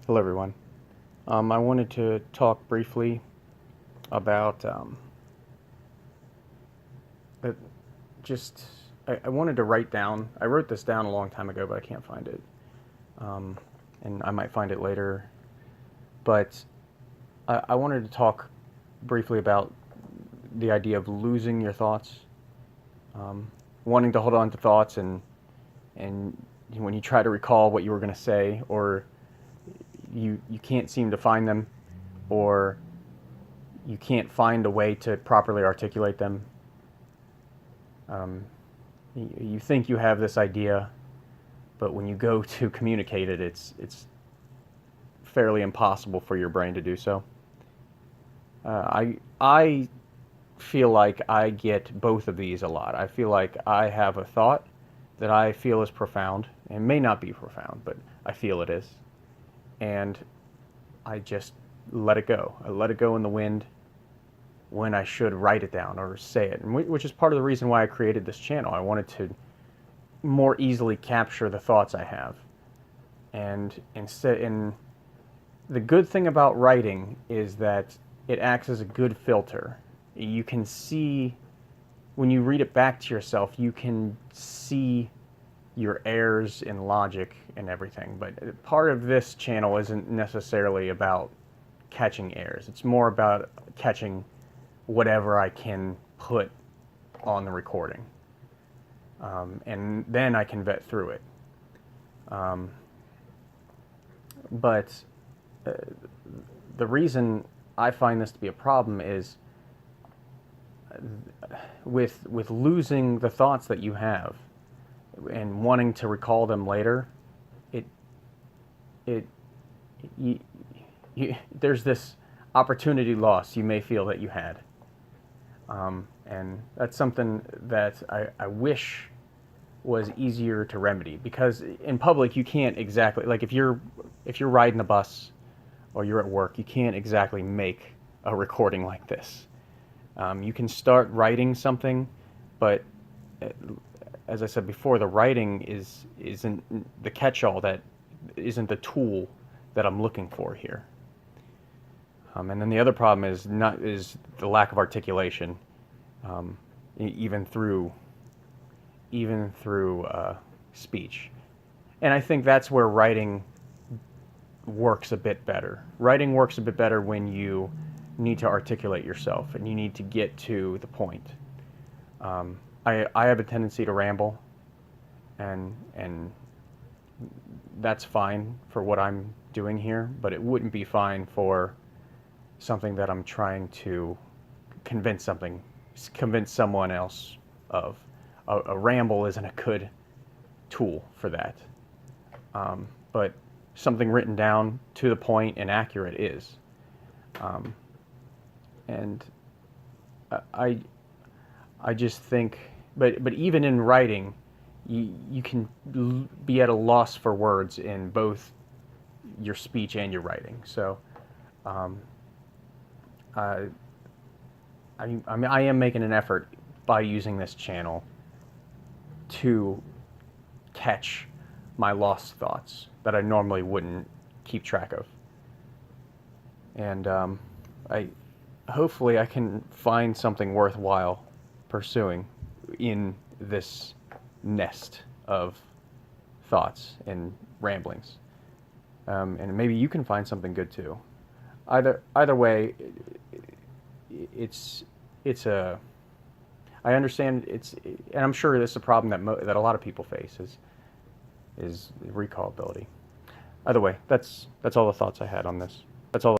Hello, everyone. I wanted to talk briefly about uh, just. I wanted to write down. I wrote this down a long time ago, but I can't find it. Um, and I might find it later. But I wanted to talk briefly about the idea of losing your thoughts, um, wanting to hold on to thoughts, and when you try to recall what you were going to say, or you can't seem to find them, or you can't find a way to properly articulate them. Um, you think you have this idea, but when you go to communicate it, it's fairly impossible for your brain to do so. I feel like I get both of these a lot. I feel like I have a thought that I feel is profound. It may not be profound, but I feel it is, and I just let it go. I let it go in the wind when I should write it down or say it, which is part of the reason why I created this channel. I wanted to more easily capture the thoughts I have. And the good thing about writing is that it acts as a good filter. You can see when you read it back to yourself, you can see your errors in logic and everything. But part of this channel isn't necessarily about catching errors. It's more about catching whatever I can put on the recording. And then I can vet through it. Um, but uh, the reason I find this to be a problem is with losing the thoughts that you have and wanting to recall them later. It it you, there's this opportunity loss you may feel that you had, and that's something that I wish was easier to remedy, because in public you can't exactly, like, if you're riding a bus or you're at work, you can't exactly make a recording like this. You can start writing something, but uh, as I said before, the writing isn't the catch-all, that isn't the tool that I'm looking for here. And then the other problem is the lack of articulation, um, even through speech. And I think that's where writing works a bit better. Writing works a bit better when you need to articulate yourself and you need to get to the point. I have a tendency to ramble, and that's fine for what I'm doing here, but it wouldn't be fine for something that I'm trying to convince someone else of. A ramble isn't a good tool for that. But something written down to the point and accurate is. Um, and I I just think, but even in writing, you can be at a loss for words in both your speech and your writing. So, um, I, I mean, I am making an effort by using this channel to catch my lost thoughts that I normally wouldn't keep track of. And I hopefully I can find something worthwhile pursuing in this nest of thoughts and ramblings. And maybe you can find something good too. Either way, it's it's a I understand and I'm sure this is a problem that a lot of people face is recallability. Either way, that's all the thoughts I had on this. That's all.